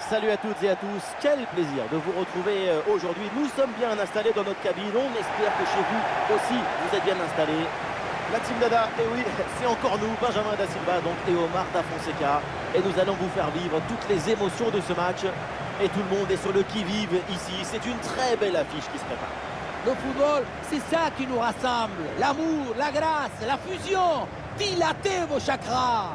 Salut à toutes et à tous, quel plaisir de vous retrouver aujourd'hui. Nous sommes bien installés dans notre cabine, on espère que chez vous aussi vous êtes bien installés. La team Dada, et oui, c'est encore nous, Benjamin Da Silva donc, et Omar Da Fonseca. Et nous allons vous faire vivre toutes les émotions de ce match. Et tout le monde est sur le qui-vive ici, c'est une très belle affiche qui se prépare. Le football, c'est ça qui nous rassemble. L'amour, la grâce, la fusion. Dilatez vos chakras.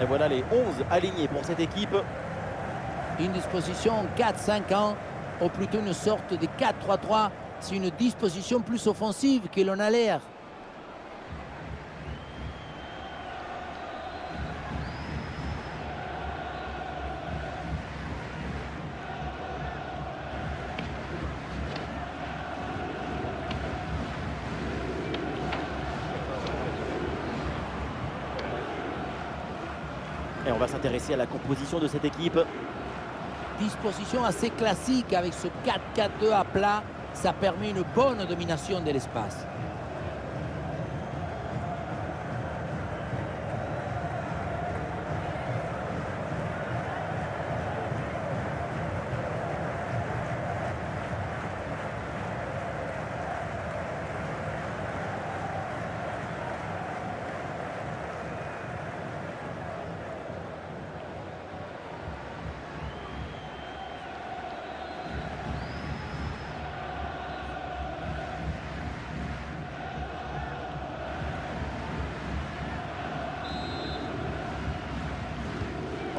Et voilà les 11 alignés pour cette équipe. Une disposition 4-5-1, ou plutôt une sorte de 4-3-3. C'est une disposition plus offensive que l'on a l'air. Et on va s'intéresser à la composition de cette équipe. Disposition assez classique avec ce 4-4-2 à plat. Ça permet une bonne domination de l'espace.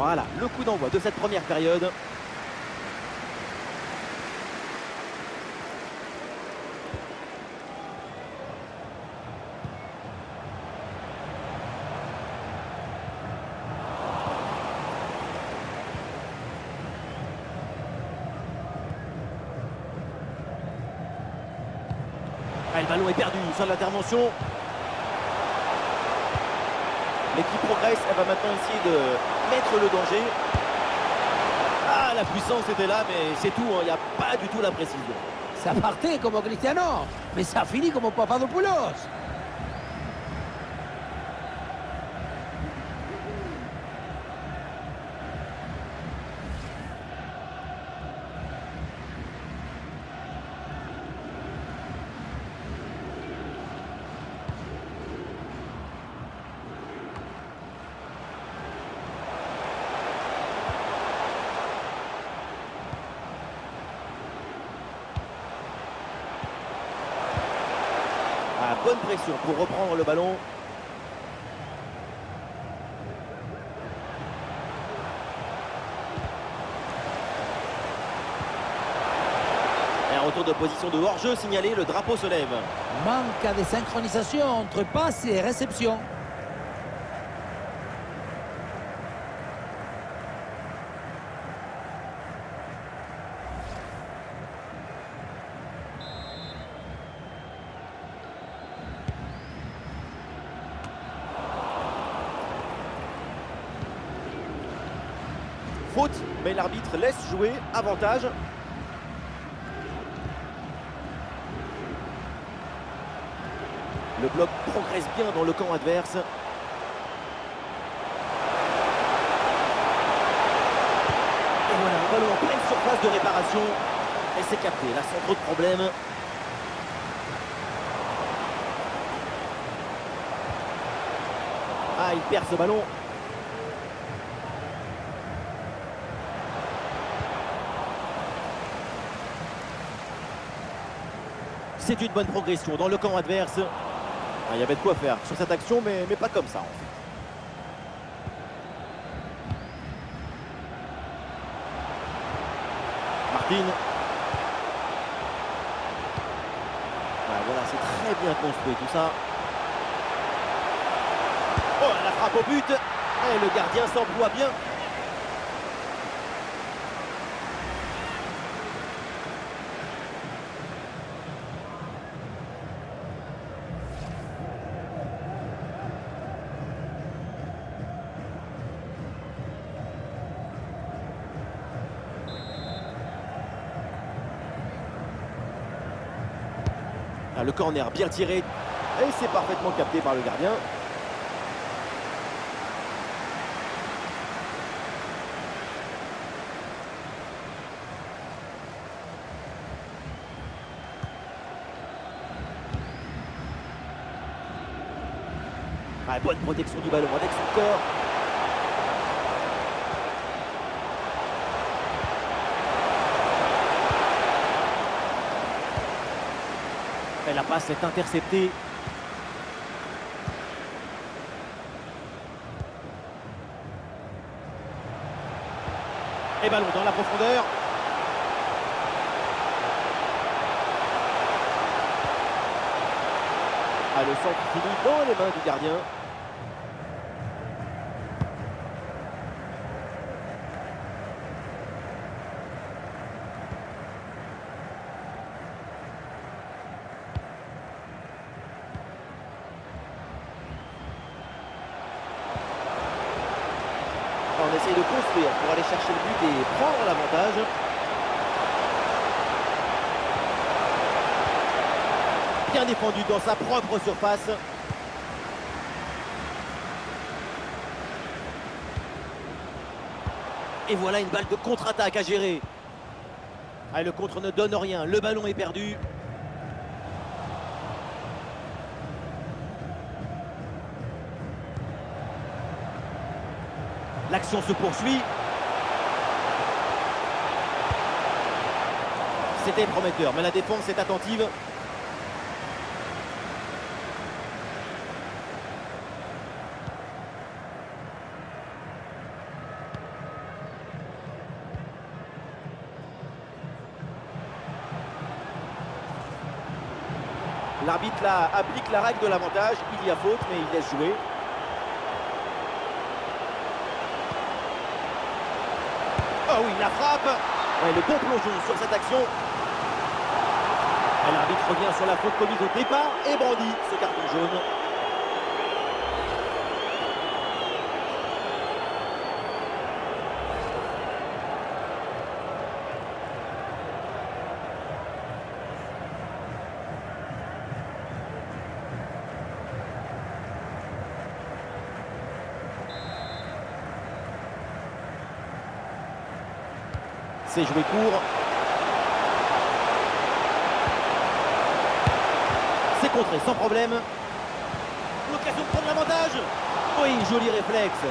Voilà, le coup d'envoi de cette première période. Ah, le ballon est perdu sur l'intervention. L'équipe progresse, elle va maintenant essayer de mettre le danger. Ah, la puissance était là, mais c'est tout, il n'y a pas du tout la précision. Ça partait comme Cristiano, mais ça finit comme Papadopoulos. Ah, bonne pression pour reprendre le ballon. Et un retour de position de hors-jeu signalé, le drapeau se lève. Manque de synchronisation entre passe et réception. Faute, mais l'arbitre laisse jouer, avantage. Le bloc progresse bien dans le camp adverse. Et voilà, un ballon en pleine surface de réparation. Et c'est capté, là sans trop de problème. Ah, il perd ce ballon. C'est une bonne progression dans le camp adverse. Ah, il y avait de quoi faire sur cette action, mais pas comme ça en fait. Martin. Ah, voilà, c'est très bien construit tout ça. Oh, la frappe au but. Et le gardien s'emploie bien. Ah, le corner bien tiré. Et c'est parfaitement capté par le gardien. Ah, bonne protection du ballon avec son corps. Et la passe est interceptée. Et ballon dans la profondeur. Ah, le centre finit dans les mains du gardien. On essaye de construire pour aller chercher le but et prendre l'avantage. Bien défendu dans sa propre surface. Et voilà une balle de contre-attaque à gérer. Ah, le contre ne donne rien, le ballon est perdu. L'action se poursuit. C'était prometteur, mais la défense est attentive. L'arbitre là applique la règle de l'avantage. Il y a faute, mais il laisse jouer. Oh oui, la frappe. Ouais, le bon plongeon sur cette action. Et l'arbitre revient sur la faute commise au départ et brandit ce carton jaune. C'est joué court. C'est contré sans problème. L'occasion de prendre l'avantage. Oui, joli réflexe.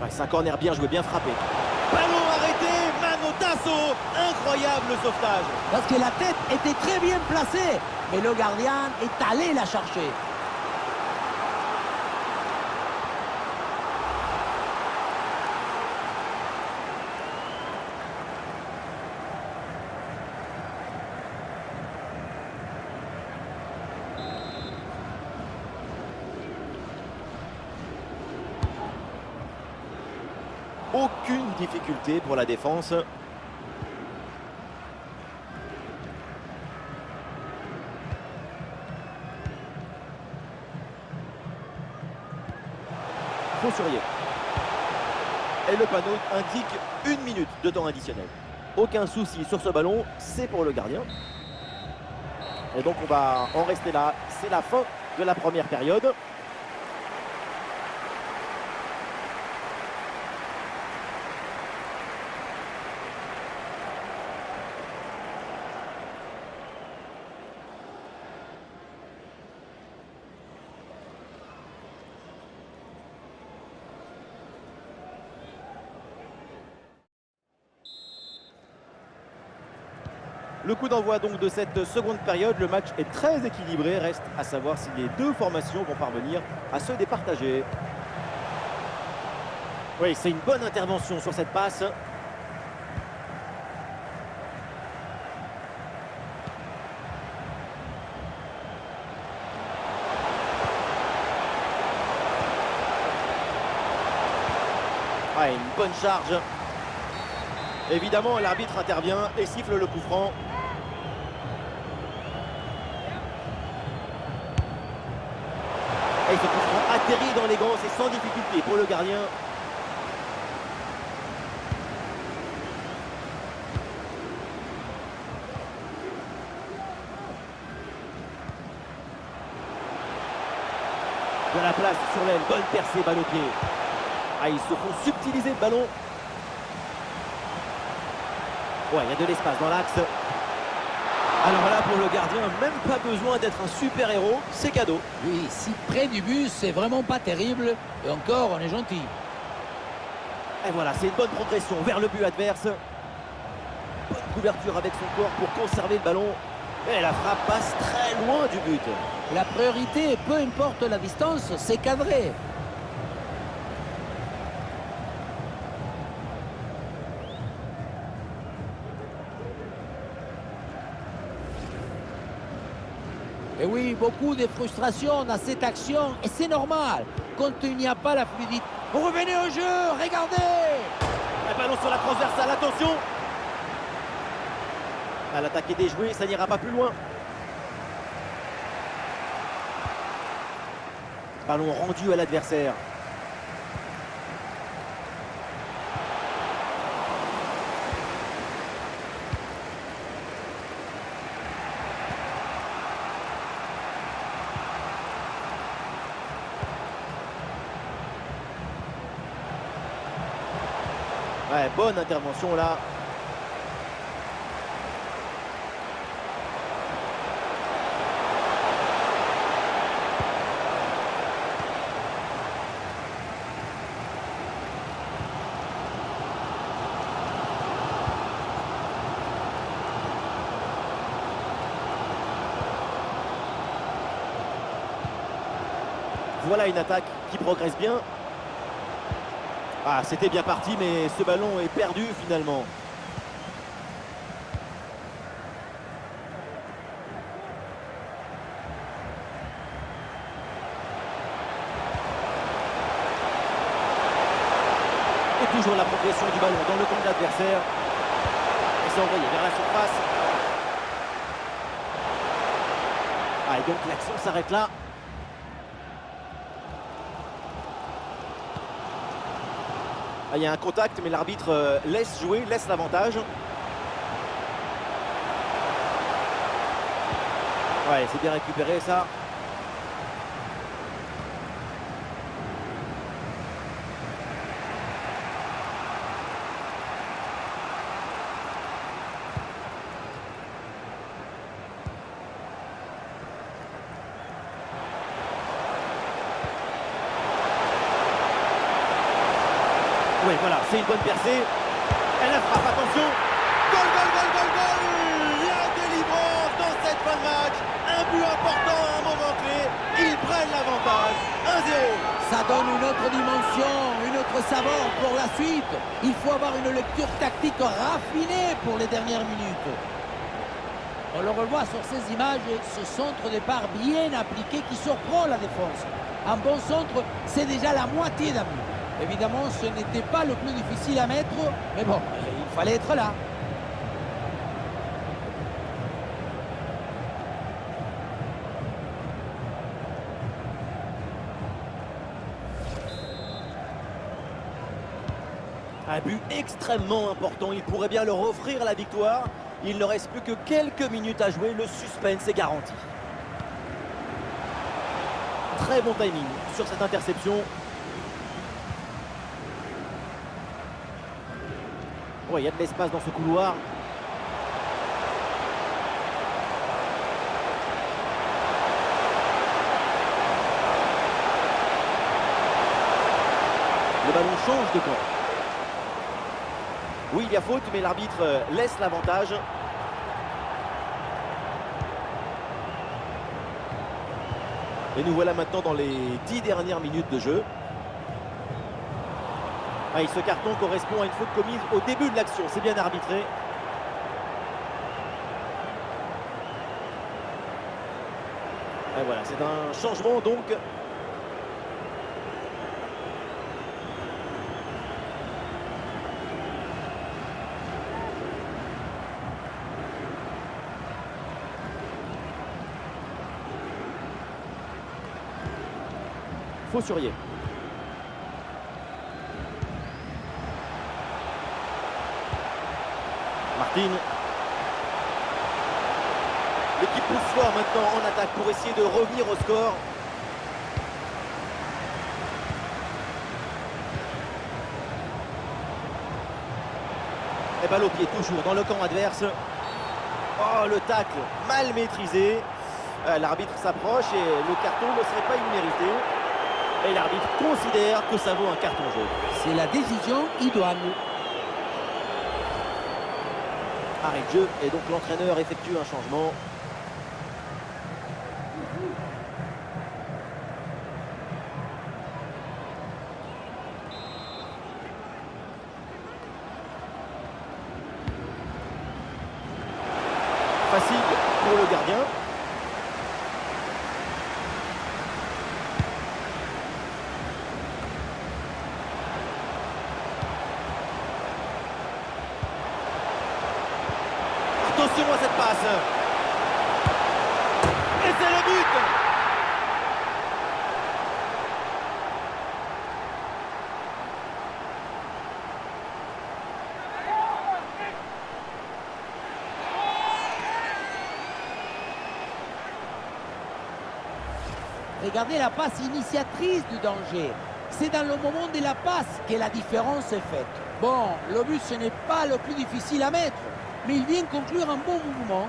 Ouais, c'est un corner bien joué, bien frappé. Ballon arrêté, Manotasso, incroyable sauvetage. Parce que la tête était très bien placée, mais le gardien est allé la chercher. Aucune difficulté pour la défense. Faussurier. Et le panneau indique 1 minute de temps additionnel. Aucun souci sur ce ballon, c'est pour le gardien. Et donc on va en rester là. C'est la fin de la première période. Le coup d'envoi donc de cette seconde période, le match est très équilibré, reste à savoir si les deux formations vont parvenir à se départager. Oui, c'est une bonne intervention sur cette passe. Ah, une bonne charge. Évidemment, l'arbitre intervient et siffle le coup franc. Et ce coup franc atterrit dans les gants, c'est sans difficulté pour le gardien. De la place sur l'aile, bonne percée, balle au pied. Ah, ils se font subtiliser le ballon. Ouais, il y a de l'espace dans l'axe. Alors là, pour le gardien, même pas besoin d'être un super-héros, c'est cadeau. Oui, si près du but, c'est vraiment pas terrible. Et encore, on est gentil. Et voilà, c'est une bonne progression vers le but adverse. Bonne couverture avec son corps pour conserver le ballon. Et la frappe passe très loin du but. La priorité, peu importe la distance, c'est cadré. Et oui, beaucoup de frustration dans cette action, et c'est normal, quand il n'y a pas la fluidité. Revenez au jeu, regardez! Un ballon sur la transversale, attention! Ah, l'attaque est déjouée, ça n'ira pas plus loin. Ballon rendu à l'adversaire. Ouais, bonne intervention là. Voilà une attaque qui progresse bien. Ah, c'était bien parti, mais ce ballon est perdu finalement. Et toujours la progression du ballon dans le camp de l'adversaire. Et c'est envoyé vers la surface. Ah, et donc l'action s'arrête là. Ah, il y a un contact, mais l'arbitre laisse jouer, laisse l'avantage. Ouais, c'est bien récupéré ça. Oui, voilà, c'est une bonne percée. Et la frappe, attention. Goal, goal, goal, goal, goal. La délivrance dans cette fin de match. Un but important à un moment clé. Ils prennent l'avantage. 1-0. Ça donne une autre dimension, une autre saveur pour la suite. Il faut avoir une lecture tactique raffinée pour les dernières minutes. On le revoit sur ces images, ce centre de part bien appliqué qui surprend la défense. Un bon centre, c'est déjà la moitié d'un but. Évidemment, ce n'était pas le plus difficile à mettre, mais bon, il fallait être là. Un but extrêmement important. Il pourrait bien leur offrir la victoire. Il ne reste plus que quelques minutes à jouer. Le suspense est garanti. Très bon timing sur cette interception. Ouais, il y a de l'espace dans ce couloir. Le ballon change de camp. Oui, il y a faute, mais l'arbitre laisse l'avantage. Et nous voilà maintenant dans les 10 dernières minutes de jeu. Ah, et ce carton correspond à une faute commise au début de l'action. C'est bien arbitré. Et voilà, c'est un changement donc. Faussurier. Martin. L'équipe pousse fort maintenant en attaque pour essayer de revenir au score. Et balle au pied toujours dans le camp adverse. Oh, le tacle mal maîtrisé. L'arbitre s'approche et le carton ne serait pas immérité. Et l'arbitre considère que ça vaut un carton jaune. C'est la décision idoine. Arrêt de jeu et donc l'entraîneur effectue un changement. Facile pour le gardien. Attention à cette passe. Et c'est le but. Regardez la passe initiatrice du danger. C'est dans le moment de la passe que la différence est faite. Bon, le but, ce n'est pas le plus difficile à mettre, mais il vient conclure un bon mouvement.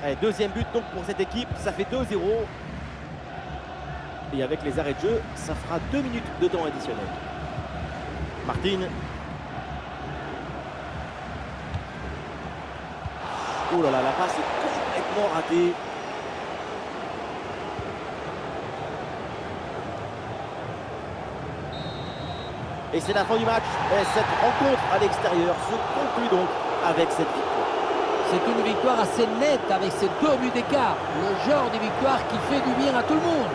Allez, deuxième but donc pour cette équipe, ça fait 2-0. Et avec les arrêts de jeu, ça fera 2 minutes de temps additionnel. Martin. Oh là là, la passe est complètement ratée. Et c'est la fin du match. Et cette rencontre à l'extérieur se conclut donc avec cette victoire. C'est une victoire assez nette avec ces 2 buts d'écart. Le genre de victoire qui fait du bien à tout le monde.